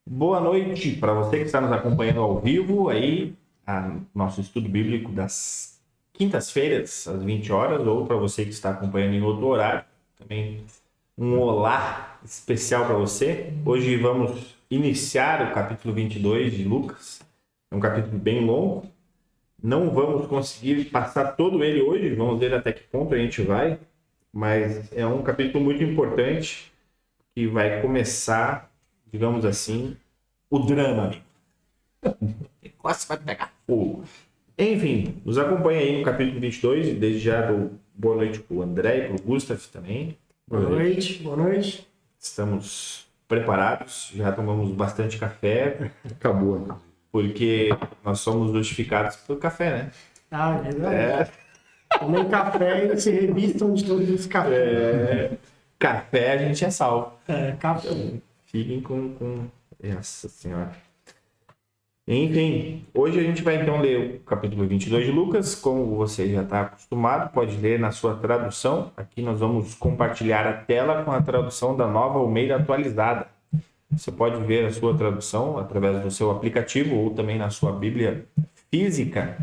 Boa noite para você que está nos acompanhando ao vivo aí, nosso estudo bíblico das quintas-feiras, às 20 horas, ou para você que está acompanhando em outro horário, também um olá especial para você. Hoje vamos iniciar o capítulo 22 de Lucas, é um capítulo bem longo, não vamos conseguir passar todo ele hoje, vamos ver até que ponto a gente vai, mas é um capítulo muito importante que vai começar, digamos assim, o drama, amigo. O negócio vai pegar fogo. Enfim, nos acompanha aí no capítulo 22 e desde já boa noite para o André e para o Gustavo também. Boa noite, boa noite. Estamos preparados, já tomamos bastante café. Acabou. Porque nós somos justificados pelo café, né? Ah, é verdade. Tomem café e se revistam de todos os cafés. Café a gente é salvo. Café. Então, fiquem com... Nossa Senhora. Enfim, hoje a gente vai então ler o capítulo 22 de Lucas, como você já está acostumado, pode ler na sua tradução. Aqui nós vamos compartilhar a tela com a tradução da Nova Almeida atualizada. Você pode ver a sua tradução através do seu aplicativo ou também na sua Bíblia física.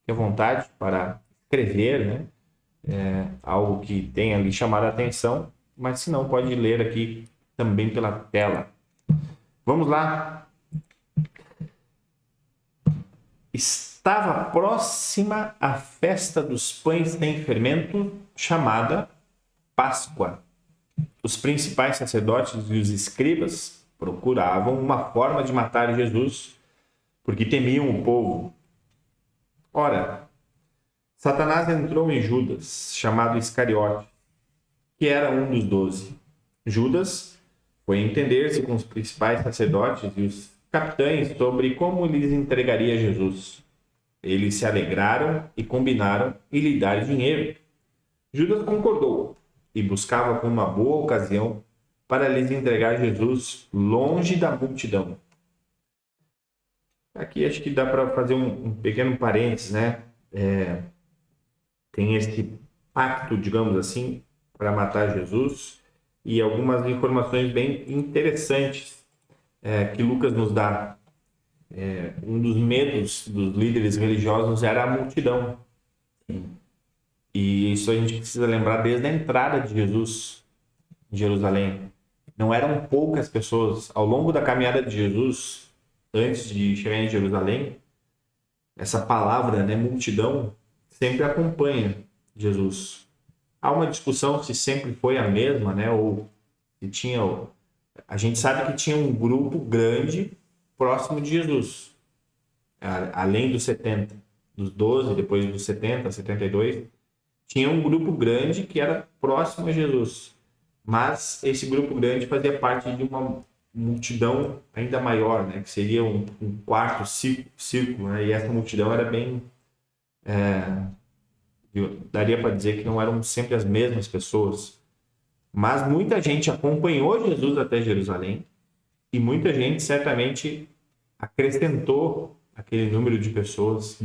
Fique à vontade para escrever, né? Algo que tenha ali chamado a atenção, mas se não, pode ler aqui também pela tela. Vamos lá. Estava próxima a festa dos pães sem fermento, chamada Páscoa. Os principais sacerdotes e os escribas procuravam uma forma de matar Jesus, porque temiam o povo. Ora, Satanás entrou em Judas, chamado Iscariote, que era um dos 12. Judas foi entender-se com os principais sacerdotes e os capitães sobre como lhes entregaria Jesus. Eles se alegraram e combinaram em lhe dar dinheiro. Judas concordou e buscava por uma boa ocasião para lhes entregar Jesus longe da multidão. Aqui acho que dá para fazer um pequeno parênteses, né? Tem esse pacto, digamos assim, para matar Jesus e algumas informações bem interessantes que Lucas nos dá. Um dos medos dos líderes religiosos era a multidão. E isso a gente precisa lembrar desde a entrada de Jesus em Jerusalém. Não eram poucas pessoas. Ao longo da caminhada de Jesus, antes de chegar em Jerusalém, essa palavra, né, multidão, sempre acompanha Jesus. Há uma discussão se sempre foi a mesma, né, ou se tinha... A gente sabe que tinha um grupo grande próximo de Jesus, além dos 70, dos 12, depois dos 70, 72, tinha um grupo grande que era próximo a Jesus, mas esse grupo grande fazia parte de uma multidão ainda maior, né, que seria um quarto círculo, né, e essa multidão era bem... daria para dizer que não eram sempre as mesmas pessoas, mas muita gente acompanhou Jesus até Jerusalém, e muita gente certamente acrescentou aquele número de pessoas.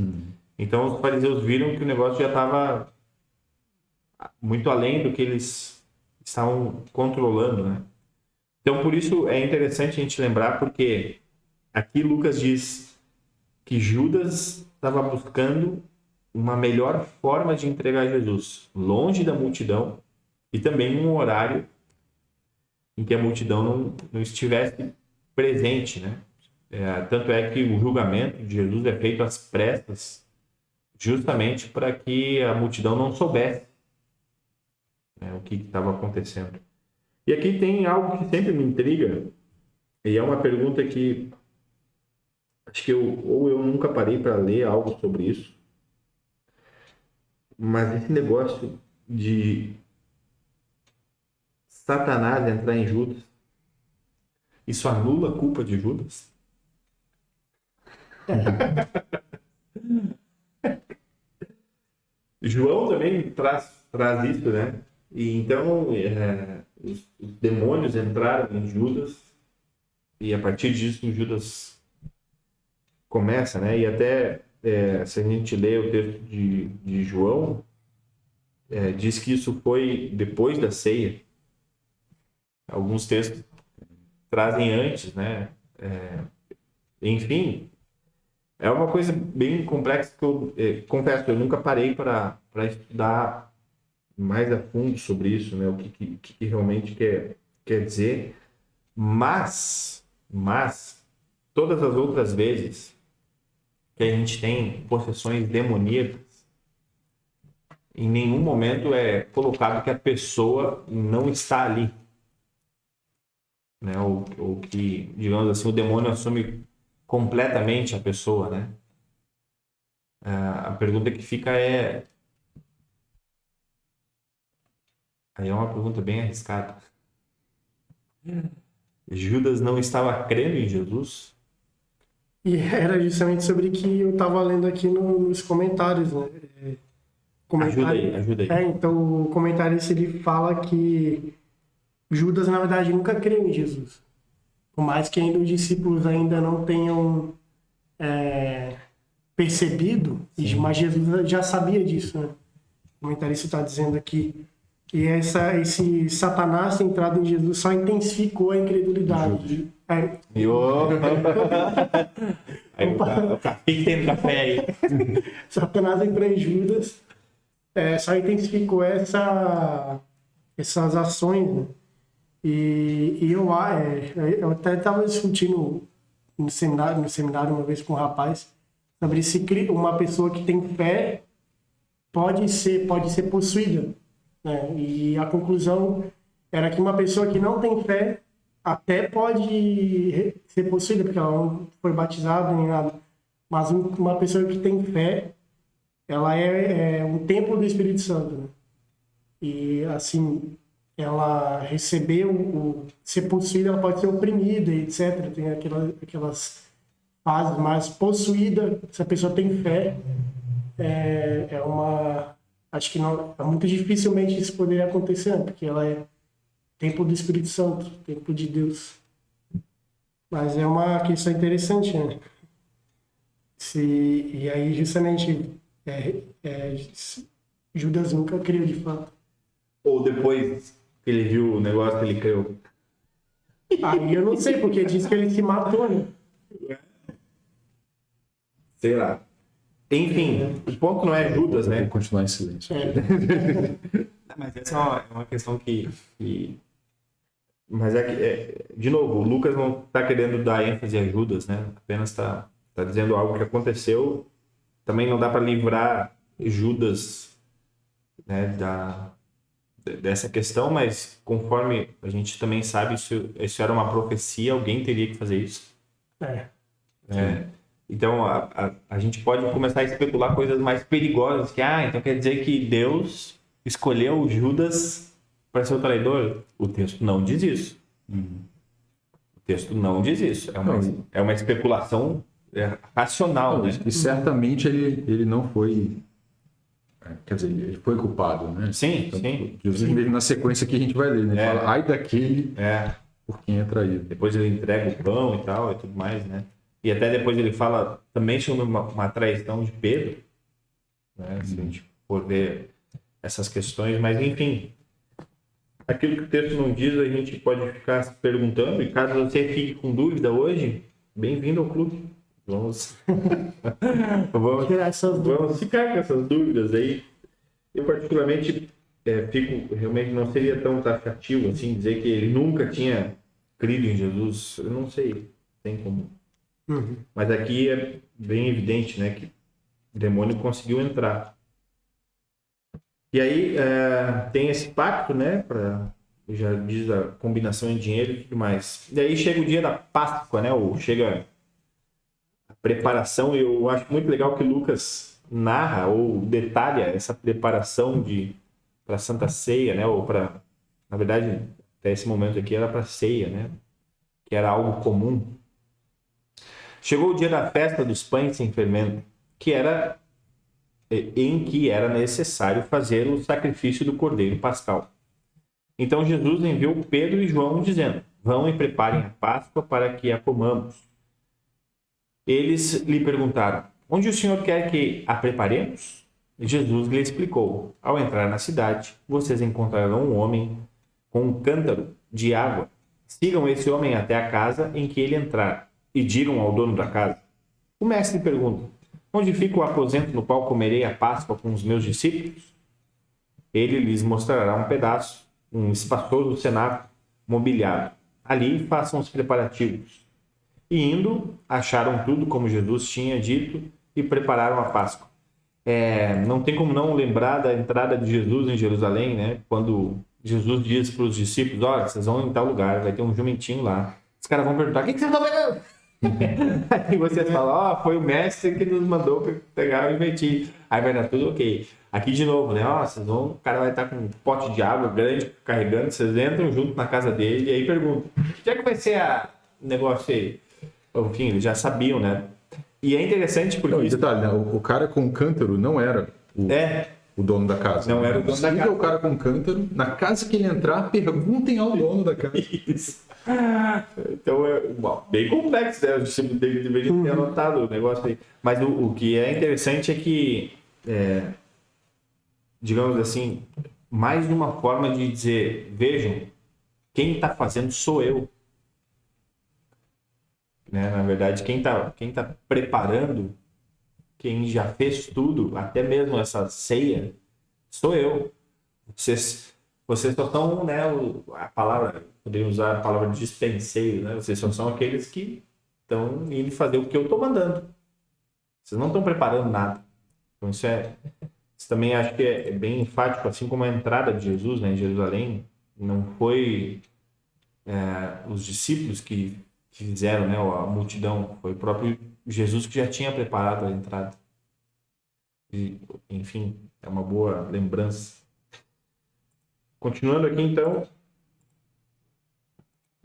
Então os fariseus viram que o negócio já estava muito além do que eles estavam controlando, né? Então por isso é interessante a gente lembrar, porque aqui Lucas diz que Judas estava buscando uma melhor forma de entregar Jesus, longe da multidão e também num horário em que a multidão não estivesse presente, né? Tanto é que o julgamento de Jesus é feito às pressas, justamente para que a multidão não soubesse, né, o que estava acontecendo. E aqui tem algo que sempre me intriga, e é uma pergunta que acho que eu nunca parei para ler algo sobre isso, mas esse negócio de Satanás entrar em Judas, isso anula a culpa de Judas? João também traz isso, né? E então os demônios entraram em Judas e a partir disso Judas começa, né? E até se a gente lê o texto de João, diz que isso foi depois da ceia. Alguns textos trazem antes, né? Enfim, é uma coisa bem complexa que eu confesso, eu nunca parei para estudar mais a fundo sobre isso, né? O que realmente quer dizer. Mas, todas as outras vezes que a gente tem possessões demoníacas, em nenhum momento é colocado que a pessoa não está ali. Né? Ou que, digamos assim, o demônio assume completamente a pessoa, né? A pergunta que fica é... Aí é uma pergunta bem arriscada. Judas não estava crendo em Jesus? E era justamente sobre que eu estava lendo aqui nos comentários, né? Ajuda aí. Então o comentarista ele fala que Judas, na verdade, nunca creu em Jesus. Por mais que ainda os discípulos ainda não tenham percebido, mas Jesus já sabia disso, né? O comentarista está dizendo aqui que esse Satanás centrado em Jesus só intensificou a incredulidade. Aí o café tem café aí. Satanás entrou em Judas, só intensificou essas ações, né? E eu até estava discutindo no seminário uma vez com um rapaz sobre se uma pessoa que tem fé pode ser possuída, né? E a conclusão era que uma pessoa que não tem fé até pode ser possuída, porque ela não foi batizada nem nada. Mas uma pessoa que tem fé, ela é um templo do Espírito Santo, né? E, assim, ela recebeu ser possuída, ela pode ser oprimida, etc. Tem aquelas fases, mas possuída, se a pessoa tem fé, acho que não, muito dificilmente isso poderia acontecer, né? Porque ela é templo do Espírito Santo, templo de Deus. Mas é uma questão interessante, né? E aí, justamente, Judas nunca creu de fato. Ou depois que ele viu o negócio, ele creu? Aí eu não sei, porque diz que ele se matou, né? Sei lá. Enfim, o ponto não é Judas, né? Vou continuar em silêncio. Mas essa é uma questão que... Mas de novo, o Lucas não está querendo dar ênfase a Judas, né? Apenas está dizendo algo que aconteceu. Também não dá para livrar Judas, né, dessa questão, mas conforme a gente também sabe, isso era uma profecia, alguém teria que fazer isso. Então, a gente pode começar a especular coisas mais perigosas, que, então quer dizer que Deus escolheu Judas para ser o traidor? O texto não diz isso. O texto não diz isso. É uma especulação racional, né? E certamente ele não foi... Quer dizer, ele foi culpado, né? Sim, então, sim. Jesus mesmo na sequência que a gente vai ler, né? Ele fala, ai daquele por quem é traído. Depois ele entrega o pão e tal, e tudo mais, né? E até depois ele fala também sobre uma traição de Pedro, né? Se a gente for ver essas questões, mas enfim, aquilo que o texto não diz, a gente pode ficar se perguntando, e caso você fique com dúvida hoje, bem-vindo ao clube. Vamos ficar com essas dúvidas aí. Eu particularmente fico, realmente não seria tão taxativo assim dizer que ele nunca tinha crido em Jesus. Eu não sei, tem como. Mas aqui é bem evidente, né, que o demônio conseguiu entrar. E aí tem esse pacto, né, já diz a combinação em dinheiro e tudo mais. E aí chega o dia da Páscoa, né, ou chega a preparação, e eu acho muito legal que Lucas narra ou detalha essa preparação para a Santa Ceia, né, ou para, na verdade, até esse momento aqui era para ceia, né, que era algo comum. Chegou o dia da festa dos pães sem fermento, em que era necessário fazer o sacrifício do cordeiro pascal. Então Jesus enviou Pedro e João dizendo: vão e preparem a Páscoa para que a comamos. Eles lhe perguntaram: onde o Senhor quer que a preparemos? Jesus lhe explicou: ao entrar na cidade, vocês encontrarão um homem com um cântaro de água. sigam esse homem até a casa em que ele entrar e digam ao dono da casa. O mestre pergunta: onde fica o aposento no qual comerei a Páscoa com os meus discípulos? Ele lhes mostrará um pedaço, um espaçoso cenáculo mobiliado. Ali façam os preparativos. E indo, acharam tudo como Jesus tinha dito e prepararam a Páscoa. Não tem como não lembrar da entrada de Jesus em Jerusalém, né? Quando Jesus diz para os discípulos: olha, vocês vão em tal lugar, vai ter um jumentinho lá. Os caras vão perguntar: o que vocês estão pegando? Aí vocês falam: foi o mestre que nos mandou pegar o jumentinho. Aí vai dar tudo ok. Aqui de novo, né? O cara vai estar com um pote de água grande carregando, vocês entram junto na casa dele e aí perguntam: onde é que vai ser o negócio aí? Enfim, eles já sabiam, né? E é interessante porque... Não, detalhe, né? O cara com o cântaro não era o dono da casa. Não era o dono da casa. O cara com o cântaro, na casa que ele entrar, perguntem ao dono da casa. Isso. Então, bem complexo, né? Os discípulos deveriam ter anotado o negócio aí. Mas o que é interessante é que, digamos assim, mais uma forma de dizer: vejam, quem está fazendo sou eu. Né? Na verdade, quem tá preparando, quem já fez tudo, até mesmo essa ceia, sou eu. Vocês só são, né, a palavra, poderia usar a palavra dispenseiro, né? Vocês só são aqueles que estão indo fazer o que eu estou mandando. Vocês não estão preparando nada. Então isso também acho que é bem enfático, assim como a entrada de Jesus, né, em Jerusalém. Não foi os discípulos que fizeram, né, a multidão, foi o próprio Jesus que já tinha preparado a entrada. E, enfim, é uma boa lembrança. Continuando aqui, então,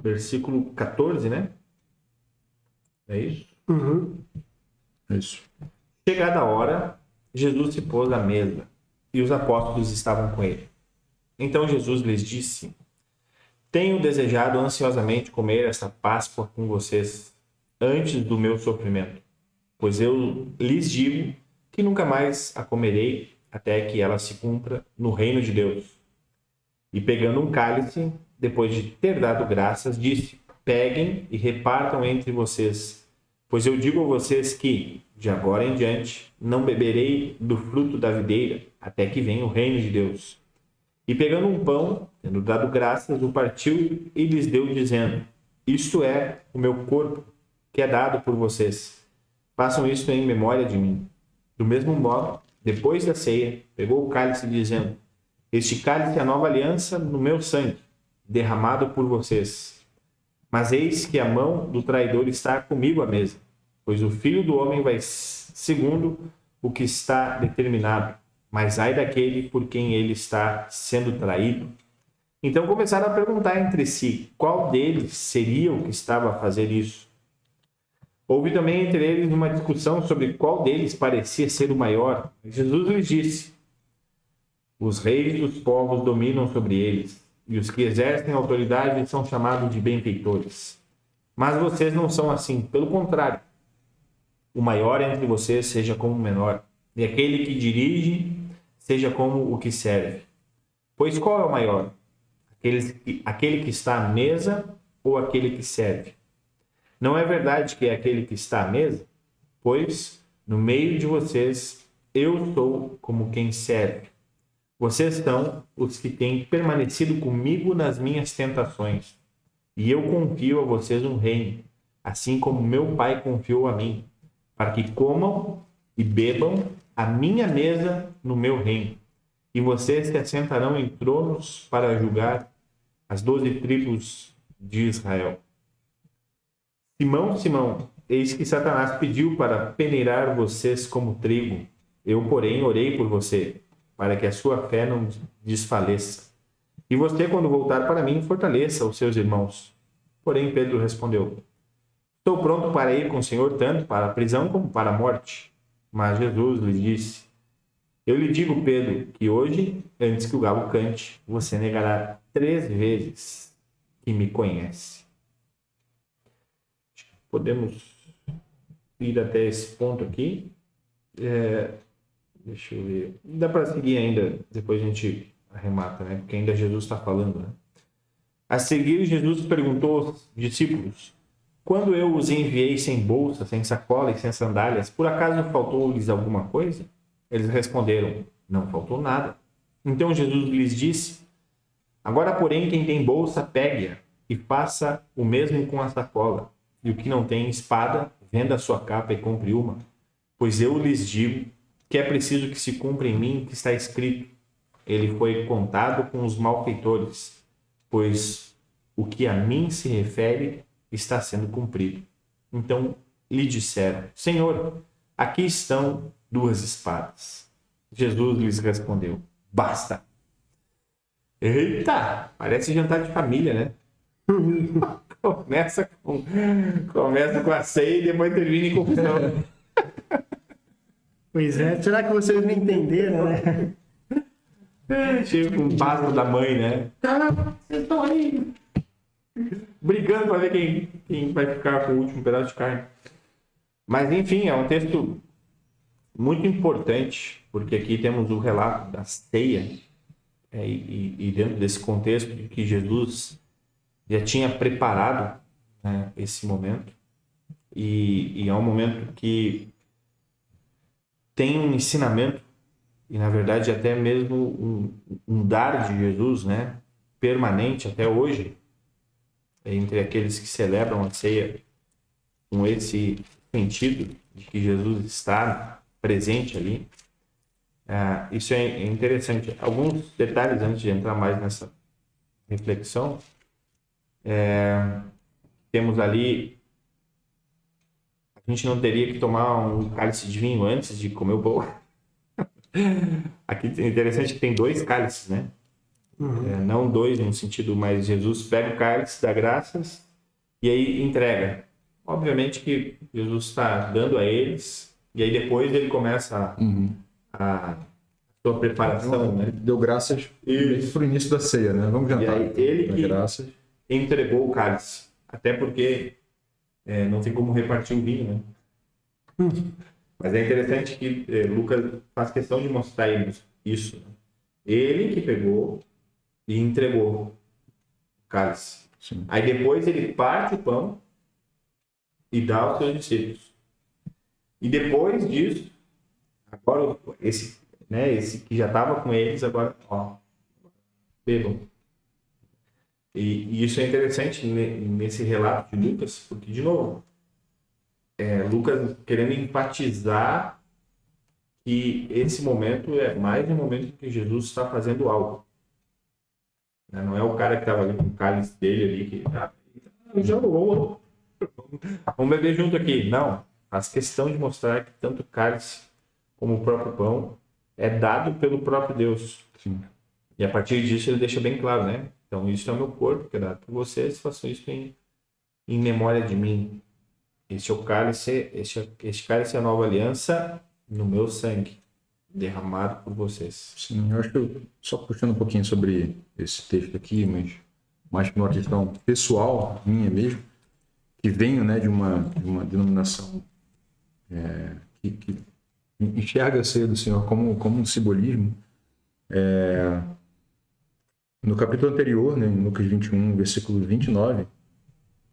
versículo 14, né? É isso? Uhum. Isso. Chegada a hora, Jesus se pôs à mesa e os apóstolos estavam com ele. Então Jesus lhes disse: tenho desejado ansiosamente comer esta Páscoa com vocês antes do meu sofrimento, pois eu lhes digo que nunca mais a comerei até que ela se cumpra no reino de Deus. E pegando um cálice, depois de ter dado graças, disse: peguem e repartam entre vocês, pois eu digo a vocês que, de agora em diante, não beberei do fruto da videira até que venha o reino de Deus. E pegando um pão, tendo dado graças, o partiu e lhes deu, dizendo: isto é o meu corpo, que é dado por vocês. Façam isto em memória de mim. Do mesmo modo, depois da ceia, pegou o cálice, dizendo: este cálice é a nova aliança no meu sangue, derramado por vocês. Mas eis que a mão do traidor está comigo à mesa, pois o Filho do Homem vai segundo o que está determinado. Mas ai daquele por quem ele está sendo traído. Então começaram a perguntar entre si qual deles seria o que estava a fazer isso. Houve também entre eles uma discussão sobre qual deles parecia ser o maior. Jesus lhes disse: os reis dos povos dominam sobre eles, e os que exercem autoridade são chamados de benfeitores. Mas vocês não são assim, pelo contrário. O maior entre vocês seja como o menor, e aquele que dirige seja como o que serve. Pois qual é o maior? Aquele que está à mesa ou aquele que serve? Não é verdade que é aquele que está à mesa? Pois, no meio de vocês, eu sou como quem serve. Vocês são os que têm permanecido comigo nas minhas tentações, e eu confio a vocês um reino, assim como meu Pai confiou a mim, para que comam e bebam a minha mesa no meu reino. E vocês se assentarão em tronos para julgar as 12 tribos de Israel. Simão, Simão, eis que Satanás pediu para peneirar vocês como trigo. Eu, porém, orei por você, para que a sua fé não desfaleça. E você, quando voltar para mim, fortaleça os seus irmãos. Porém, Pedro respondeu: estou pronto para ir com o Senhor tanto para a prisão como para a morte. Mas Jesus lhe disse: eu lhe digo, Pedro, que hoje, antes que o galo cante, você negará 3 vezes que me conhece. Podemos ir até esse ponto aqui. Deixa eu ver. Dá para seguir ainda, depois a gente arremata, né? Porque ainda Jesus está falando, né? A seguir, Jesus perguntou aos discípulos: quando eu os enviei sem bolsa, sem sacola e sem sandálias, por acaso faltou-lhes alguma coisa? Eles responderam: não faltou nada. Então Jesus lhes disse: agora, porém, quem tem bolsa, pegue-a e faça o mesmo com a sacola. E o que não tem espada, venda a sua capa e compre uma. Pois eu lhes digo que é preciso que se cumpra em mim o que está escrito. Ele foi contado com os malfeitores, pois o que a mim se refere está sendo cumprido. Então lhe disseram: Senhor, aqui estão 2 espadas. Jesus lhes respondeu: basta. Eita, parece jantar de família, né? Começa com a ceia e depois termina em confusão. Pois é, será que vocês não entenderam, né? Chega com o passo da mãe, né? Vocês estão aí brigando para ver quem vai ficar com o último pedaço de carne. Mas, enfim, é um texto muito importante, porque aqui temos o relato da ceia, e dentro desse contexto de que Jesus já tinha preparado, né, esse momento, e é um momento que tem um ensinamento, e na verdade até mesmo um dar de Jesus, né, permanente até hoje, entre aqueles que celebram a ceia com esse sentido de que Jesus está presente ali. Isso é interessante. Alguns detalhes antes de entrar mais nessa reflexão. Temos ali, a gente não teria que tomar um cálice de vinho antes de comer o pão. Aqui é interessante que tem 2 cálices, né? Não 2 no sentido, mas Jesus pega o cálice, dá graças e aí entrega. Obviamente que Jesus está dando a eles e aí depois ele começa a sua preparação, né? Deu graças para o início da ceia, né? Vamos jantar. E aí ele que graças. entregou o cálice, até porque não tem como repartir o vinho, né? Mas é interessante que Lucas faz questão de mostrar isso. Né? Ele que pegou e entregou o cálice. Sim. Aí depois ele parte o pão e dá aos seus discípulos. E depois disso, agora esse que já estava com eles, agora, bebam. E isso é interessante nesse relato de Lucas, porque, de novo, Lucas querendo enfatizar que esse momento é mais um momento em que Jesus está fazendo algo. Não é o cara que estava ali com o cálice dele ali, que já vou. Vamos beber junto aqui. Não, faz questão de mostrar que tanto o cálice como o próprio pão é dado pelo próprio Deus. Sim. E a partir disso ele deixa bem claro, né? Então isso é o meu corpo que é dado por vocês, façam isso em memória de mim. Este é o cálice, este cálice é a nova aliança no meu sangue, derramado por vocês. Sim, eu acho que só puxando um pouquinho sobre esse texto aqui, mas mais por uma questão pessoal, minha mesmo, que venho, né, de uma denominação que enxerga a ceia do Senhor como um simbolismo. No capítulo anterior, né, em Lucas 21, versículo 29,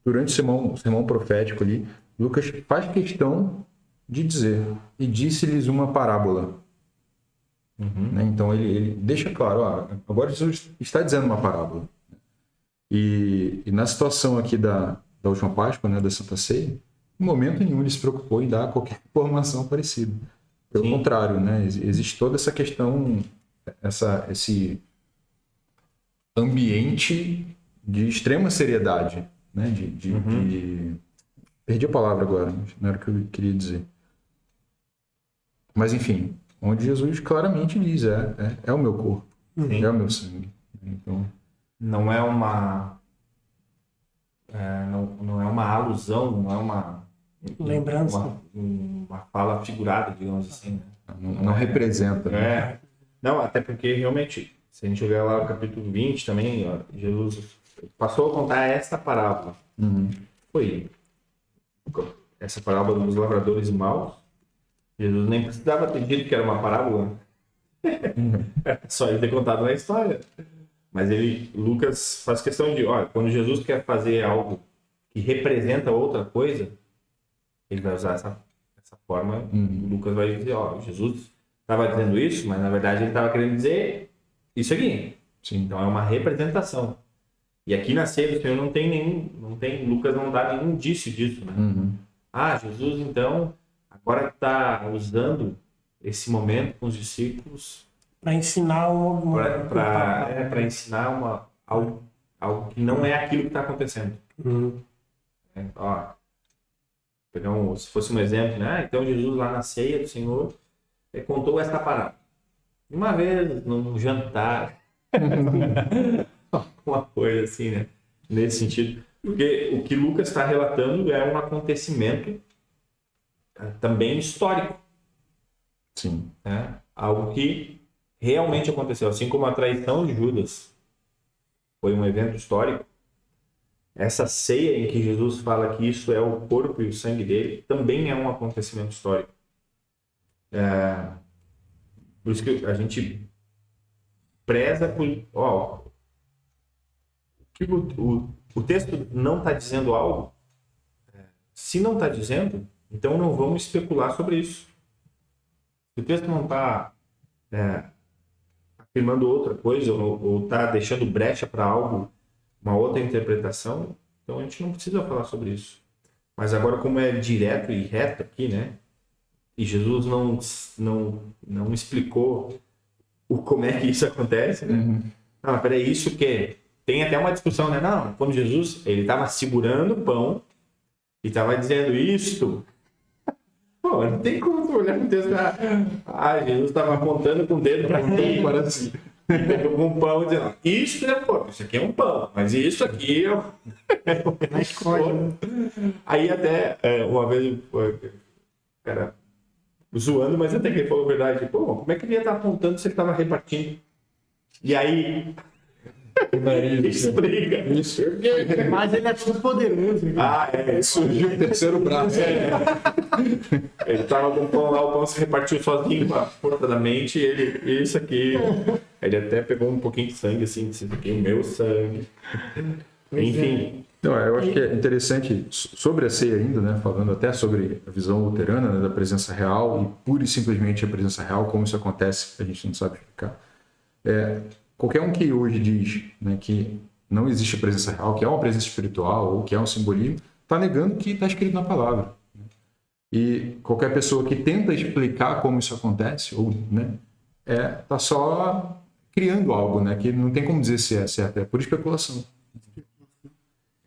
durante o sermão profético ali, Lucas faz questão de dizer: e disse-lhes uma parábola. Né? Então ele deixa claro, agora Jesus está dizendo uma parábola. E na situação aqui da última Páscoa, né, da Santa Ceia, em momento nenhum ele se preocupou em dar qualquer informação parecida. Pelo contrário, né, existe toda essa questão, esse ambiente de extrema seriedade, né, perdi a palavra agora, não era o que eu queria dizer. Mas enfim, onde Jesus claramente diz, é o meu corpo, é o meu sangue. Então, não é uma alusão, não é uma lembrança, uma fala figurada, digamos assim, né? Não representa. Né? Não, até porque realmente, se a gente olhar lá no capítulo 20 também, Jesus passou a contar esta parábola. Foi essa parábola dos lavradores maus. Jesus nem precisava ter dito que era uma parábola. Só ele ter contado na história. Mas Lucas faz questão de, olha, quando Jesus quer fazer algo que representa outra coisa, ele vai usar essa forma. Lucas vai dizer, ó, Jesus estava dizendo isso, mas na verdade ele estava querendo dizer isso aqui. Sim. Então é uma representação. E aqui na ceia do Senhor Lucas não dá nenhum indício disso, né? Jesus então agora está usando esse momento com os discípulos para ensinar para ensinar algo que não é aquilo que está acontecendo. Se fosse um exemplo, né? Então Jesus lá na ceia do Senhor contou essa parábola. Uma vez num jantar, uma coisa assim, né? Nesse sentido, porque o que Lucas está relatando é um acontecimento também histórico. Sim. Né? Algo que realmente aconteceu, assim como a traição de Judas foi um evento histórico. Essa ceia em que Jesus fala que isso é o corpo e o sangue dele também é um acontecimento histórico. Por isso que a gente preza por... o texto não está dizendo algo. Se não está dizendo, então não vamos especular sobre isso. Se o texto não está afirmando outra coisa ou está deixando brecha para algo, uma outra interpretação, então a gente não precisa falar sobre isso. Mas agora, como é direto e reto aqui, né? E Jesus não explicou como é que isso acontece, né? Não, peraí, isso que tem até uma discussão, né? Não, quando Jesus, ele estava segurando o pão e estava dizendo isto. Pô, não tem como tu olhar pro texto e Jesus estava apontando com o dedo para mim, parece assim. Pegou um pão e dizendo, isso é pão, isso aqui é um pão, mas isso aqui é escolha. Aí até uma vez o cara zoando, mas até que ele falou a verdade, pô, como é que ele ia estar apontando se ele estava repartindo? E aí explica. Isso. Mas ele é todo poderoso. Surgiu o terceiro braço. Ele estava com o pão lá, o pão se repartiu sozinho com a força da mente, e isso aqui. Ele até pegou um pouquinho de sangue, assim, disse aqui, o meu sangue. Enfim. Não, eu acho que é interessante sobre a ceia ainda, né? Falando até sobre a visão luterana, né, da presença real e pura e simplesmente a presença real, como isso acontece, a gente não sabe explicar. Qualquer um que hoje diz, né, que não existe presença real, que é uma presença espiritual ou que é um simbolismo, está negando o que está escrito na palavra. E qualquer pessoa que tenta explicar como isso acontece, ou, né, tá só criando algo, né, que não tem como dizer se é certo, é por especulação.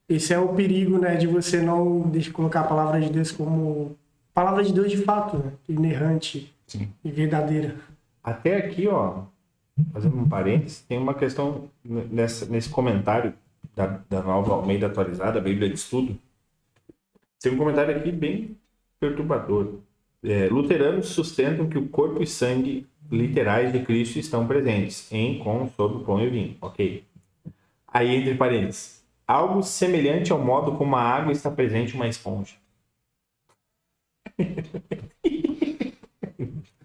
Esse é o perigo, né, de você não colocar a palavra de Deus como palavra de Deus de fato, né, inerrante. Sim. E verdadeira. Até aqui, fazendo um parênteses, tem uma questão nesse comentário da Nova Almeida Atualizada, a Bíblia de Estudo. Tem um comentário aqui bem perturbador. Luteranos sustentam que o corpo e sangue literais de Cristo estão presentes em, com, sobre o pão e o vinho. Ok. Aí, entre parênteses, algo semelhante ao modo como a água está presente em uma esponja.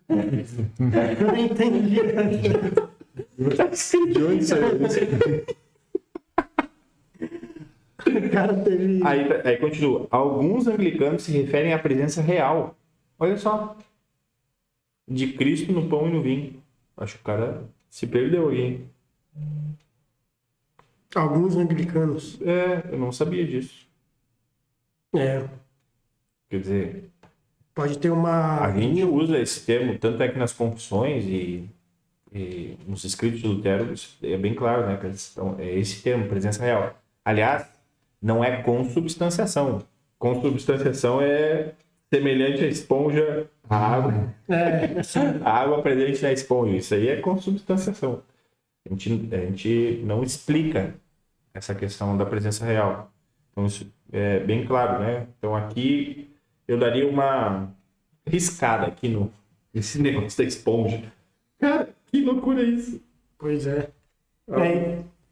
Eu não entendi. De onde saiu isso? O cara teve... Aí continua. Alguns anglicanos se referem à presença real. Olha só. De Cristo no pão e no vinho. Acho que o cara se perdeu aí, hein? Alguns anglicanos. Eu não sabia disso. Quer dizer... Pode ter uma... A gente usa esse termo, tanto é que nas confissões e nos escritos de Lutero, é bem claro, né? Então, é esse termo, presença real. Aliás, não é consubstanciação. Consubstanciação é semelhante à esponja, à água. A água presente na esponja. Isso aí é consubstanciação. A gente não explica essa questão da presença real. Então, isso é bem claro, né? Então, aqui eu daria uma riscada aqui nesse negócio da esponja. Cara, que loucura isso. Pois é.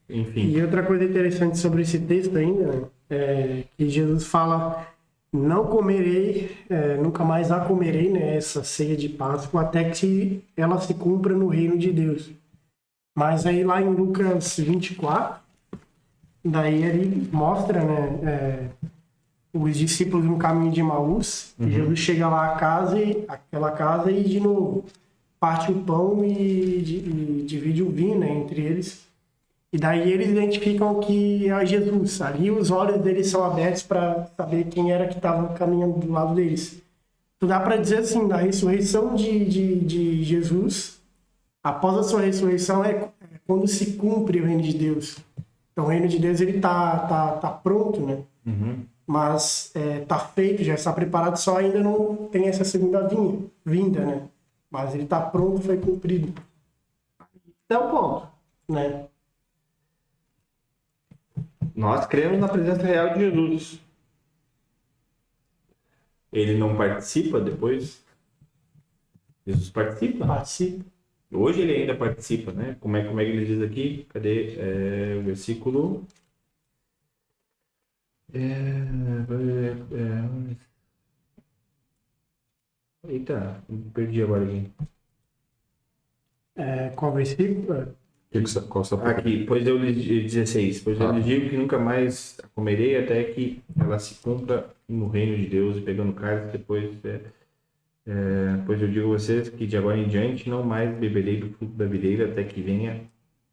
Enfim. E outra coisa interessante sobre esse texto ainda, né, é que Jesus fala, não comerei, nunca mais a comerei, né, essa ceia de Páscoa, até que ela se cumpra no reino de Deus. Mas aí lá em Lucas 24, daí ele mostra, né, os discípulos no caminho de Emaús, e Jesus chega lá à casa, aquela casa, e de novo parte o pão e divide o vinho, né, entre eles. E daí eles identificam que é Jesus. Ali os olhos deles são abertos para saber quem era que estava caminhando do lado deles. Então dá para dizer assim, da ressurreição de Jesus, após a sua ressurreição é quando se cumpre o reino de Deus. Então o reino de Deus ele tá pronto, né? Mas tá feito, já está preparado, só ainda não tem essa segunda vinda, né? Mas ele tá pronto, foi cumprido, Então, ponto. né? Nós cremos na presença real de Jesus. Ele não participa depois? Jesus participa. Participa. Hoje ele ainda participa, né? Como é que ele diz aqui? Cadê o versículo? Eita, perdi agora aqui. Qual versículo? Qual está Aqui, pois eu lhes 16, pois eu lhes digo que nunca mais a comerei até que ela se cumpra no reino de Deus, e pegando o cálice depois, pois eu digo a vocês que de agora em diante não mais beberei do fruto da videira até que venha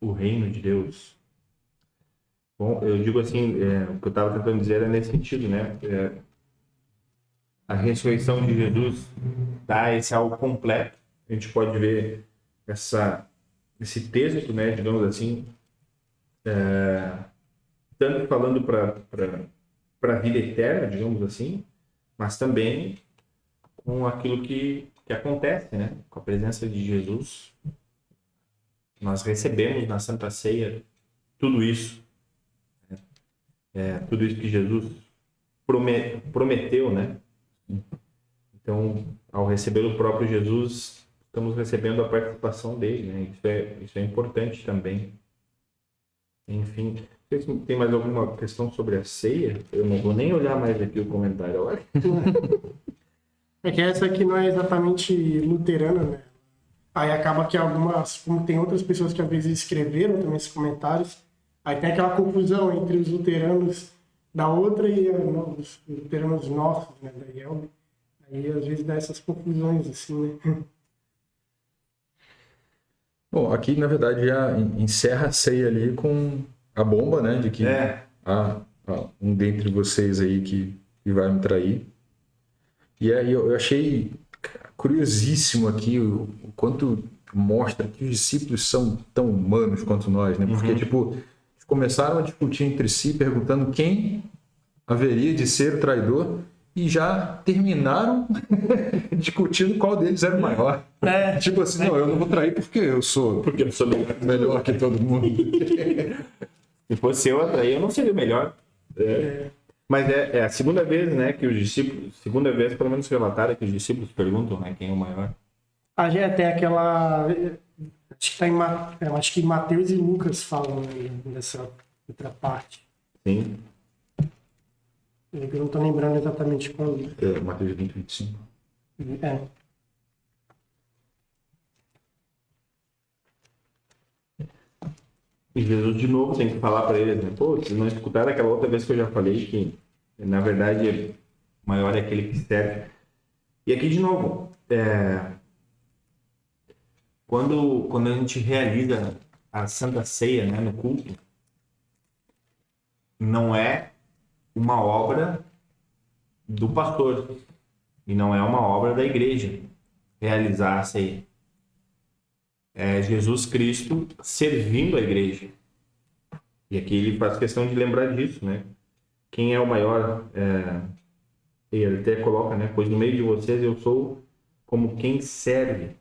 o reino de Deus. Bom, eu digo assim, o que eu estava tentando dizer é nesse sentido, né? A ressurreição de Jesus dá esse algo completo. A gente pode ver esse texto, né, digamos assim, tanto falando para a vida eterna, digamos assim, mas também com aquilo que acontece, né, com a presença de Jesus. Nós recebemos na Santa Ceia tudo isso, tudo isso que Jesus prometeu, né? Então, ao receber o próprio Jesus, estamos recebendo a participação dele, né? Isso é importante também. Enfim, tem mais alguma questão sobre a ceia? Eu não vou nem olhar mais aqui o comentário, olha. É que essa aqui não é exatamente luterana, né? Aí acaba que algumas, como tem outras pessoas que às vezes escreveram também esses comentários, aí tem aquela confusão entre os luteranos da outra e os luteranos nossos, né? Aí às vezes dá essas confusões, assim, né? Bom, aqui na verdade já encerra a ceia ali com a bomba, né? De que há um dentre vocês aí que vai me trair. E aí eu achei curiosíssimo aqui o quanto mostra que os discípulos são tão humanos quanto nós, né? Porque, tipo, eles começaram a discutir entre si, perguntando quem haveria de ser o traidor, e já terminaram discutindo qual deles era o maior. Tipo assim, não, eu não vou trair porque eu sou melhor que todo mundo. Se fosse eu a trair, eu não seria o melhor. Mas é a segunda vez, né, que os discípulos, segunda vez, pelo menos relatada, que os discípulos perguntam, né, quem é o maior. Até aquela, acho que Mateus e Lucas falam dessa outra parte. Sim. Eu não estou lembrando exatamente quando. Mateus 20, 25. E Jesus, de novo, tem que falar para eles, né? Pô, vocês não escutaram aquela outra vez que eu já falei que, na verdade, o maior é aquele que serve. E aqui, de novo, quando a gente realiza a Santa Ceia, né, no culto, não é uma obra do pastor e não é uma obra da igreja realizar a ceia. É Jesus Cristo servindo a igreja. E aqui ele faz questão de lembrar disso, né? Quem é o maior? Ele até coloca, né? Pois no meio de vocês eu sou como quem serve.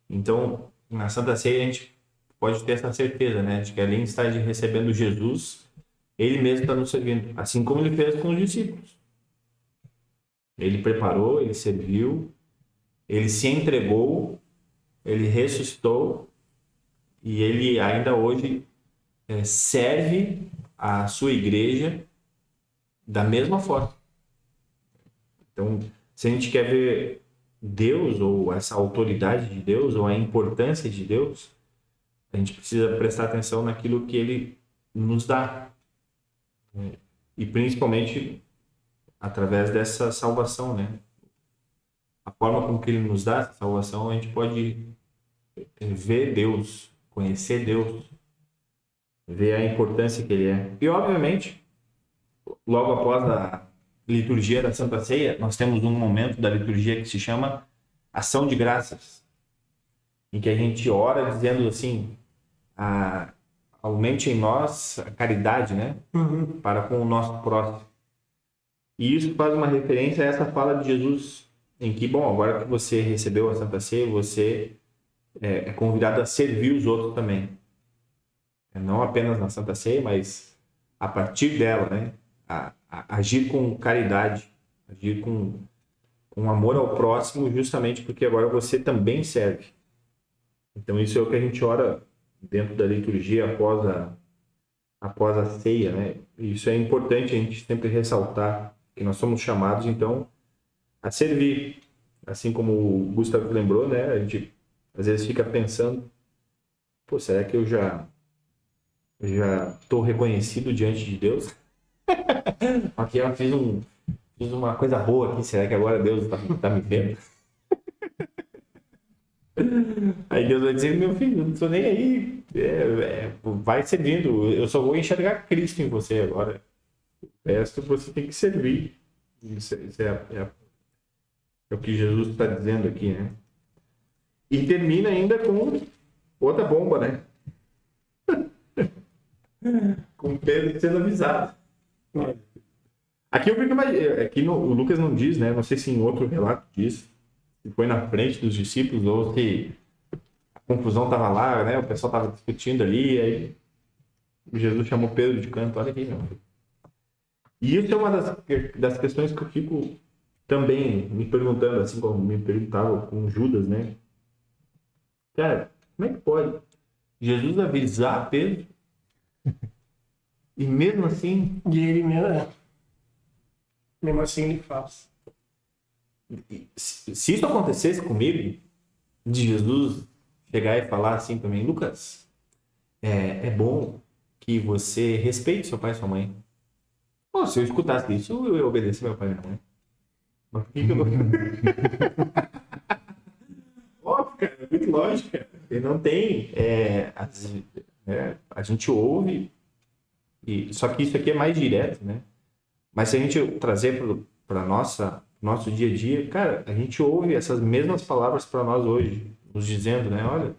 Então, na Santa Ceia a gente pode ter essa certeza, né? De que além de estar recebendo Jesus, ele mesmo está nos servindo. Assim como ele fez com os discípulos. Ele preparou, ele serviu, ele se entregou, ele ressuscitou e ele ainda hoje serve a sua igreja da mesma forma. Então, se a gente quer ver Deus ou essa autoridade de Deus ou a importância de Deus, a gente precisa prestar atenção naquilo que ele nos dá. E principalmente através dessa salvação, né? A forma como que ele nos dá essa salvação, a gente pode ver Deus, conhecer Deus, ver a importância que ele é. E, obviamente, logo após a liturgia da Santa Ceia, nós temos um momento da liturgia que se chama Ação de Graças, em que a gente ora dizendo assim, aumente em nós a caridade, né? Para com o nosso próximo. E isso faz uma referência a essa fala de Jesus, em que, bom, agora que você recebeu a Santa Ceia, você é convidado a servir os outros também. Não apenas na Santa Ceia, mas a partir dela, né? A agir com caridade, agir com amor ao próximo, justamente porque agora você também serve. Então isso é o que a gente ora dentro da liturgia após a ceia, né? E isso é importante a gente sempre ressaltar, que nós somos chamados, então, a servir. Assim como o Gustavo lembrou, né? A gente às vezes fica pensando, pô, será que eu já estou reconhecido diante de Deus? Aqui eu fiz uma coisa boa aqui, será que agora Deus está me vendo? Aí Deus vai dizer, meu filho, eu não estou nem aí, vai servindo, eu só vou enxergar Cristo em você agora. O resto você tem que servir. Isso é o que Jesus está dizendo aqui, né? E termina ainda com outra bomba, né? Com Pedro sendo avisado. Aqui eu fico imaginando, aqui o Lucas não diz, né? Não sei se em outro relato diz, se foi na frente dos discípulos ou se a confusão estava lá, né? O pessoal estava discutindo ali, aí Jesus chamou Pedro de canto, olha aqui, meu filho. E isso é uma das questões que eu fico também me perguntando, assim como me perguntava com Judas, né? Cara, como é que pode Jesus avisar Pedro e mesmo assim... E ele mesmo assim ele faz. Se isso acontecesse comigo, de Jesus chegar e falar assim para mim, Lucas, é bom que você respeite seu pai e sua mãe. Pô, se eu escutasse isso, eu ia obedecer meu pai e minha mãe. Mas por que eu não... Óbvio, cara, é muito lógico, cara. Ele não tem... a gente ouve, só que isso aqui é mais direto, né? Mas se a gente trazer para nosso dia a dia, cara, a gente ouve essas mesmas palavras para nós hoje, nos dizendo, né? Olha,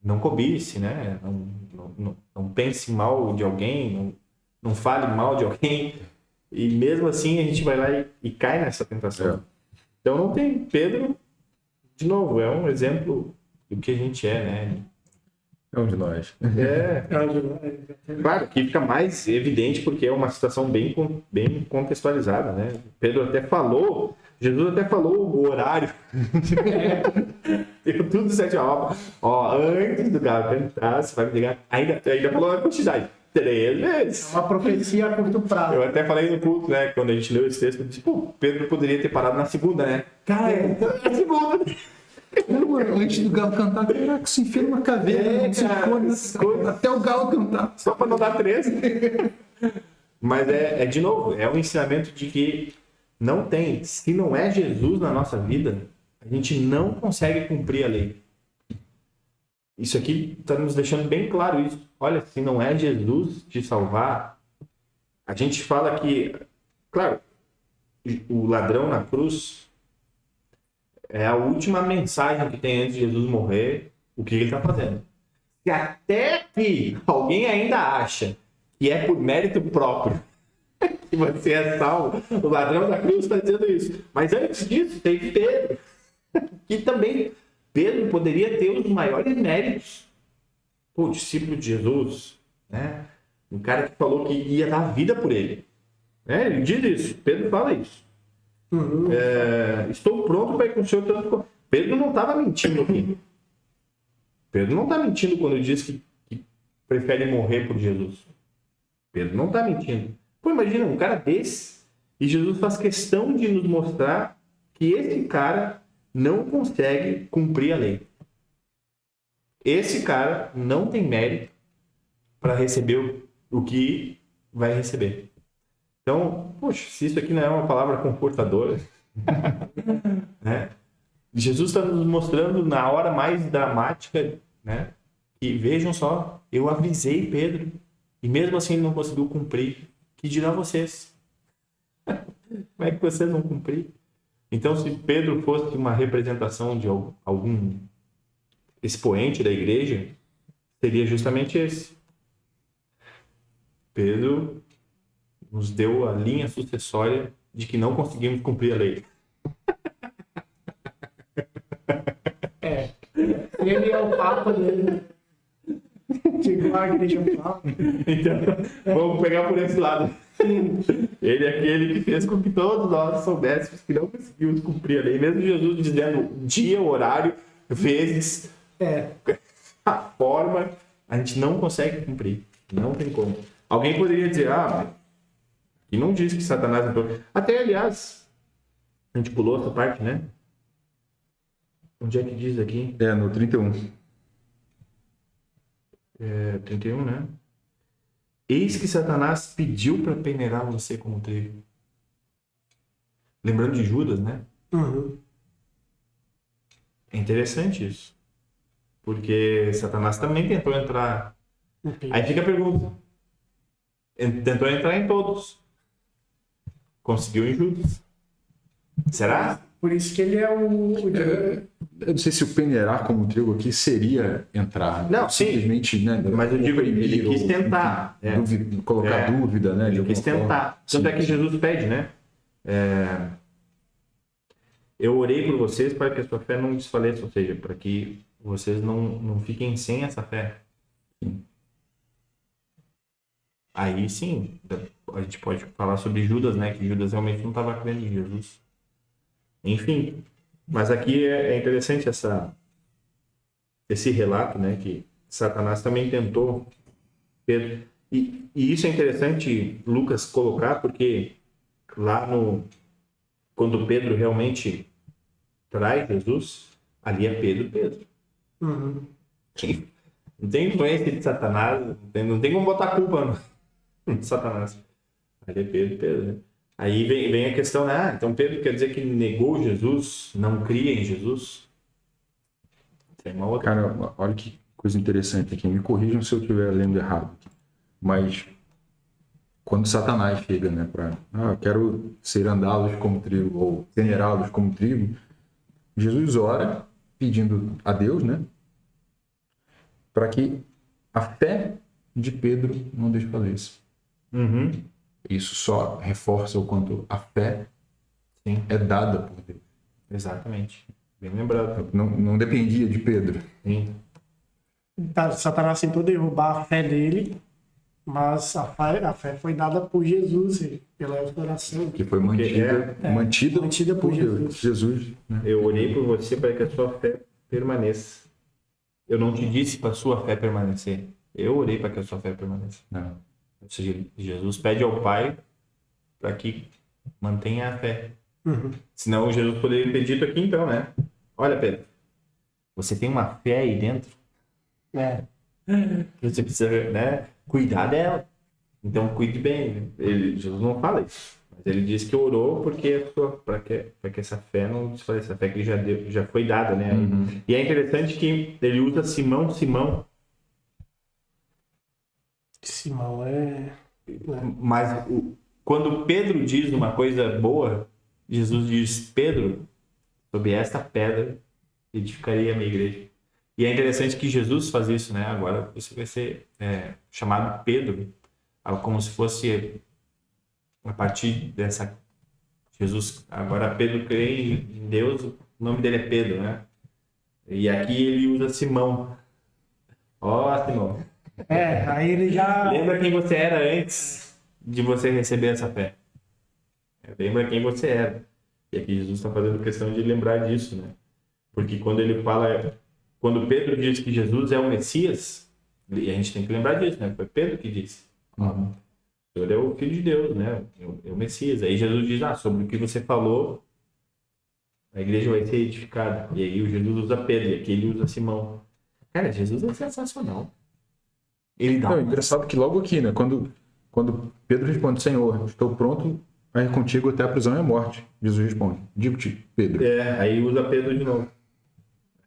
não cobice, né? Não pense mal de alguém, não fale mal de alguém. E mesmo assim a gente vai lá e cai nessa tentação. Então não tem... Pedro, de novo, é um exemplo do que a gente é, né? É um de nós. Claro, aqui fica mais evidente porque é uma situação bem contextualizada, né? Pedro até falou, Jesus até falou o horário. Deu tudo certo. Ó, antes do cara cantar, você vai me ligar. Ainda falou a quantidade. 3 vezes. É uma profecia a curto prazo. Eu até falei no culto, né? Quando a gente leu esse texto, eu disse, pô, Pedro poderia ter parado na segunda, né? Cara, na segunda. Antes do galo cantar, caraca, se enfia numa caveira, até o galo cantar. Só para não dar 3. Mas de novo, é um ensinamento de que não tem. Se não é Jesus na nossa vida, a gente não consegue cumprir a lei. Isso aqui está nos deixando bem claro isso. Olha, se não é Jesus te salvar, a gente fala que, claro, o ladrão na cruz é a última mensagem que tem antes de Jesus morrer, o que ele está fazendo. E até que alguém ainda acha que é por mérito próprio que você é salvo, o ladrão da cruz está dizendo isso. Mas antes disso, tem Pedro, que também Pedro poderia ter os maiores méritos. O discípulo de Jesus, né? Um cara que falou que ia dar a vida por ele. Ele diz isso, Pedro fala isso. Estou pronto para ir com o Senhor tanto. Pedro não estava mentindo aqui. Pedro não está mentindo quando diz que prefere morrer por Jesus. Pedro não está mentindo. Pô, imagina um cara desse e Jesus faz questão de nos mostrar que esse cara não consegue cumprir a lei. esse cara não tem mérito para receber o que vai receber. Então, poxa, se isso aqui não é uma palavra confortadora, né? Jesus está nos mostrando na hora mais dramática, né? E vejam só, eu avisei Pedro e mesmo assim ele não conseguiu cumprir. Que dirá vocês? Como é que vocês vão cumprir? Então, se Pedro fosse uma representação de algum expoente da igreja, seria justamente esse. Pedro nos deu a linha sucessória de que não conseguimos cumprir a lei. Ele é o Papa dele. Igual a igreja fala. Então, vamos pegar por esse lado. Ele é aquele que fez com que todos nós soubéssemos que não conseguimos cumprir a lei. Mesmo Jesus dizendo dia, horário, vezes, a forma, a gente não consegue cumprir. Não tem como. Alguém poderia dizer, e não diz que Satanás entrou. Até, aliás, a gente pulou essa parte, né? Onde é que diz aqui? No 31. 31, né? Eis que Satanás pediu para peneirar você como trigo. Lembrando de Judas, né? Uhum. É interessante isso. Porque Satanás também tentou entrar. Aí fica a pergunta. Tentou entrar em todos. Conseguiu em Judas. Será? Por isso que ele é Eu não sei se o peneirar como trigo aqui seria entrar. Não, sim. Simplesmente, né? Mas eu digo, oprimir ele quis ou, tentar. enfim, colocar dúvida, né? Ele quis tentar. Sim, Tanto é que Jesus pede, né? Eu orei por vocês para que a sua fé não desfaleça, ou seja, para que vocês não fiquem sem essa fé. Sim. Aí sim, a gente pode falar sobre Judas, né? Que Judas realmente não estava crendo em Jesus. Enfim, mas aqui é interessante esse relato, né? Que Satanás também tentou Pedro. E isso é interessante, Lucas, colocar, porque lá quando Pedro realmente traz Jesus, ali é Pedro. Uhum. Não tem influência de Satanás, não tem como botar a culpa no Satanás. Ali é Pedro, né? Aí vem a questão, né? Então Pedro quer dizer que negou Jesus, não cria em Jesus? Tem uma outra. Cara, olha que coisa interessante aqui. Me corrijam se eu estiver lendo errado. Mas quando Satanás chega, né, eu quero ser andá-los como trigo ou peneirá-los como trigo, Jesus ora pedindo a Deus, né, para que a fé de Pedro não desfaleça. Uhum. Isso só reforça o quanto a fé é dada por Deus. Exatamente. Bem lembrado. Não dependia de Pedro. Sim. Satanás tentou derrubar a fé dele, mas a fé foi dada por Jesus, pela oração. Que foi mantida por Deus. Jesus, né? Eu orei por você para que a sua fé permaneça. Eu não te disse para a sua fé permanecer. Eu orei para que a sua fé permaneça. Não. Ou seja, Jesus pede ao Pai para que mantenha a fé. Uhum. Senão Jesus poderia ter dito aqui então, né? Olha, Pedro, você tem uma fé aí dentro que você precisa, né, cuidar dela. Então cuide bem. Jesus não fala isso. Mas ele diz que orou porque para que essa fé não desfaleça. Essa fé que já foi dada, né? Uhum. E é interessante que ele usa Simão. Simão Mas quando Pedro diz uma coisa boa, Jesus diz, Pedro, sob esta pedra edificaria a minha igreja. E é interessante que Jesus faz isso, né? Agora você vai ser chamado Pedro, como se fosse a partir dessa... Jesus, agora Pedro crê em Deus, o nome dele é Pedro, né? E aqui ele usa Simão. Simão. Aí ele já... Lembra quem você era antes de você receber essa fé. Lembra quem você era. E aqui Jesus está fazendo questão de lembrar disso, né? Porque quando ele fala... Quando Pedro diz que Jesus é o Messias, e a gente tem que lembrar disso, né? Foi Pedro que disse. Uhum. O Senhor é o Filho de Deus, né? É o Messias. Aí Jesus diz, sobre o que você falou, a igreja vai ser edificada. E aí o Jesus usa Pedro, e aqui ele usa Simão. Cara, Jesus é sensacional. Ele dá Não, é uma... engraçado que logo aqui, né? Quando Pedro responde, Senhor, estou pronto a ir contigo até a prisão e a morte. Jesus responde, digo-te, Pedro. Aí usa Pedro de novo.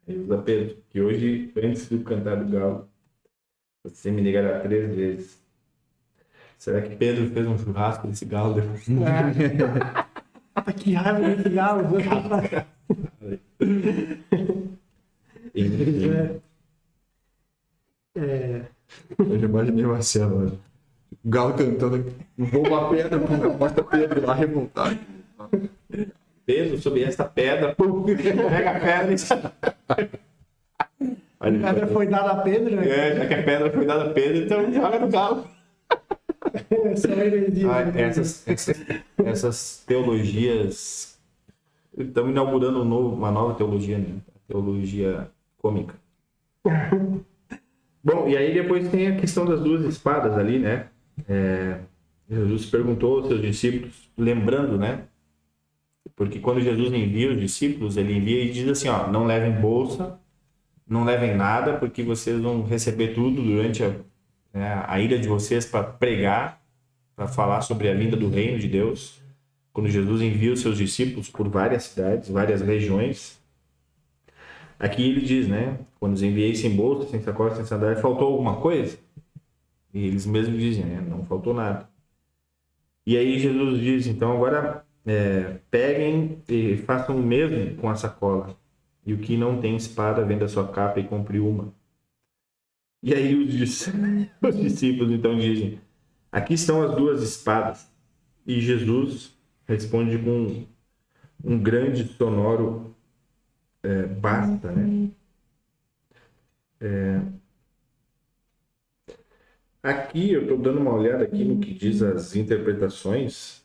Aí usa Pedro. Que hoje, antes do cantar do galo, você me negará 3 vezes. Será que Pedro fez um churrasco desse galo depois? Que raiva desse galo. Eu já imaginei Marcelo, olha. O galo cantando aqui. Vou uma pedra, mostra Pedro lá revoltado. Pedro, sobre esta pedra, pum, pega a pedra e... A pedra foi dada a Pedro, né? Já que a pedra foi dada a Pedro, então joga no galo. Essa é uma heresia. Essas teologias... Estamos inaugurando uma nova teologia, né? A teologia cômica. Bom, e aí depois tem a questão das 2 espadas ali, né? Jesus perguntou aos seus discípulos, lembrando, né? Porque quando Jesus envia os discípulos, ele envia e diz assim, ó, não levem bolsa, não levem nada, porque vocês vão receber tudo durante a ida de vocês para pregar, para falar sobre a vinda do reino de Deus. Quando Jesus envia os seus discípulos por várias cidades, várias regiões, aqui ele diz, né? Quando os enviei sem bolsa, sem sacola, sem sandália, faltou alguma coisa? E eles mesmos dizem, né? Não faltou nada. E aí Jesus diz, então agora peguem e façam o mesmo com a sacola. E o que não tem espada, venda a sua capa e compre uma. E aí os discípulos então dizem, aqui estão as 2 espadas. E Jesus responde com um grande sonoro basta, né? Aqui eu estou dando uma olhada aqui no que diz as interpretações,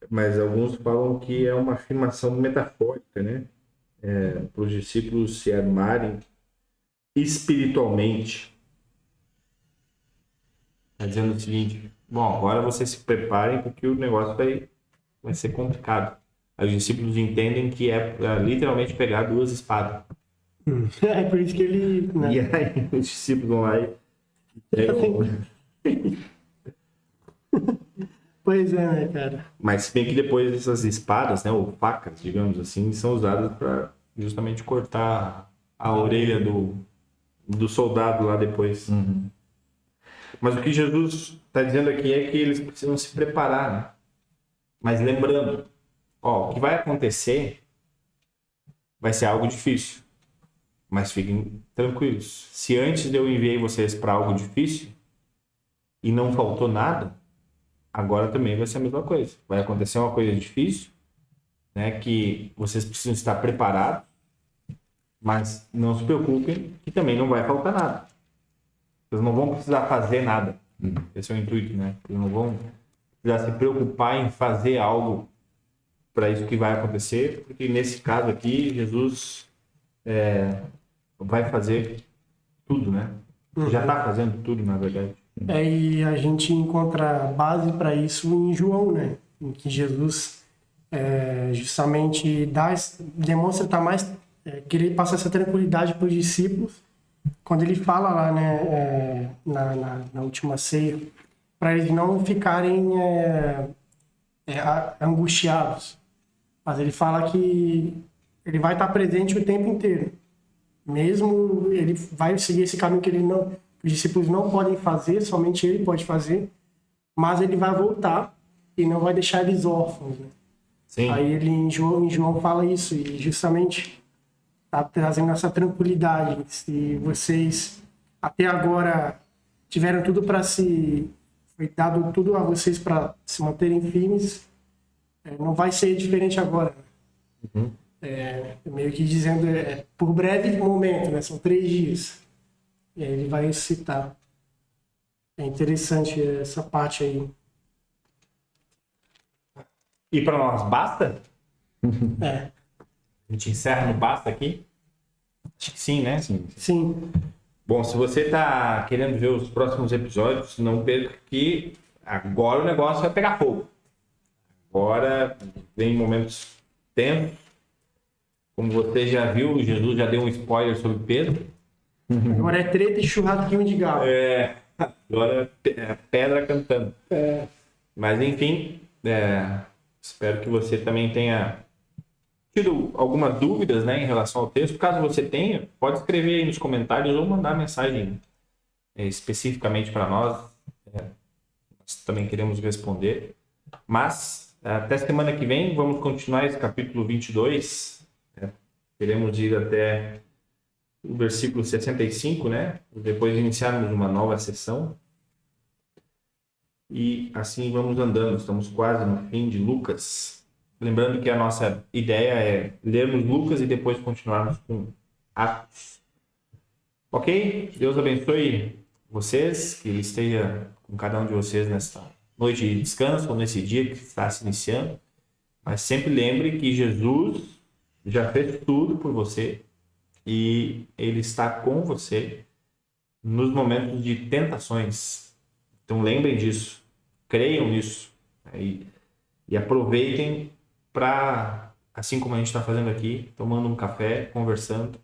mas alguns falam que é uma afirmação metafórica, né? Para os discípulos se armarem espiritualmente. Está dizendo o seguinte, bom, agora vocês se preparem porque o negócio vai ser complicado. Aí os discípulos entendem que é literalmente pegar 2 espadas. É por isso que ele... né? E aí os discípulos vão lá e pegam... Pois é, né, cara? Mas se bem que depois essas espadas, né, ou facas, digamos assim, são usadas para justamente cortar a orelha do soldado lá depois. Uhum. Mas o que Jesus está dizendo aqui é que eles precisam se preparar, né? Mas lembrando, o que vai acontecer vai ser algo difícil. Mas fiquem tranquilos. Se antes eu enviei vocês para algo difícil e não faltou nada, agora também vai ser a mesma coisa. Vai acontecer uma coisa difícil, né, que vocês precisam estar preparados, mas não se preocupem que também não vai faltar nada. Vocês não vão precisar fazer nada. Esse é o intuito, né? Vocês não vão precisar se preocupar em fazer algo para isso que vai acontecer, porque nesse caso aqui, Jesus vai fazer tudo, né? Já está fazendo tudo, na verdade. E a gente encontra base para isso em João, né? Em que Jesus justamente demonstra estar mais que ele passa essa tranquilidade para os discípulos quando ele fala lá, né, na última ceia, para eles não ficarem angustiados. Mas ele fala que ele vai estar presente o tempo inteiro. Mesmo ele vai seguir esse caminho que os discípulos não podem fazer, somente ele pode fazer, mas ele vai voltar e não vai deixar eles órfãos, né? Sim. Aí ele em João fala isso, e justamente está trazendo essa tranquilidade. Se vocês até agora tiveram tudo foi dado tudo a vocês para se manterem firmes, não vai ser diferente agora. Uhum. Meio que dizendo, por breve momento, né? São 3 dias. E aí ele vai citar. É interessante essa parte aí. E para nós, basta? É. A gente encerra no basta aqui? Acho que sim, né? Sim. Bom, se você está querendo ver os próximos episódios, não perca que agora o negócio vai pegar fogo. Agora vem momentos tensos. Como você já viu, Jesus já deu um spoiler sobre Pedro. Agora é treta e churrasquinho de galo. Agora é pedra cantando. É. Mas enfim, espero que você também tenha tido algumas dúvidas, né, em relação ao texto. Caso você tenha, pode escrever aí nos comentários ou mandar mensagem especificamente para nós. Nós também queremos responder. Mas até semana que vem, vamos continuar esse capítulo 22. Queremos ir até o versículo 65, né? Depois iniciarmos uma nova sessão. E assim vamos andando. Estamos quase no fim de Lucas. Lembrando que a nossa ideia é lermos Lucas e depois continuarmos com Atos. Ok? Deus abençoe vocês, que esteja com cada um de vocês nesta noite de descanso ou nesse dia que está se iniciando. Mas sempre lembre que Jesus já fez tudo por você e Ele está com você nos momentos de tentações. Então lembrem disso, creiam nisso e aproveitem para, assim como a gente está fazendo aqui, tomando um café, conversando,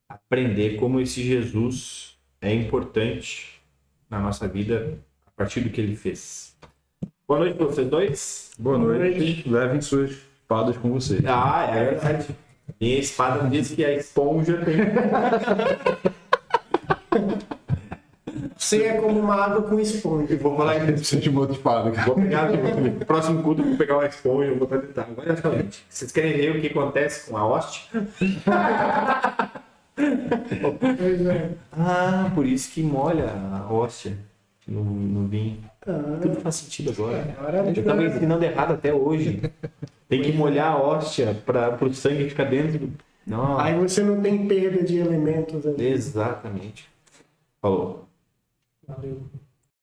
aprender como esse Jesus é importante na nossa vida a partir do que Ele fez. Boa noite para vocês dois. Boa noite. Levem suas espadas com vocês. É verdade. Minha espada diz que a esponja tem. Você é como uma água com esponja. Vou falar que Precisa de uma outra espada. vou pegar no próximo culto, vou pegar uma esponja e vou botar dentro. Agora só, gente. Vocês querem ver o que acontece com a hóstia? Pois é. Por isso que molha a hóstia no vinho. Tudo faz sentido agora. Agora Eu estava ensinando errado até hoje. Tem que molhar a hóstia para o sangue ficar dentro. Não. Aí você não tem perda de elementos ali. Exatamente. Falou. Valeu.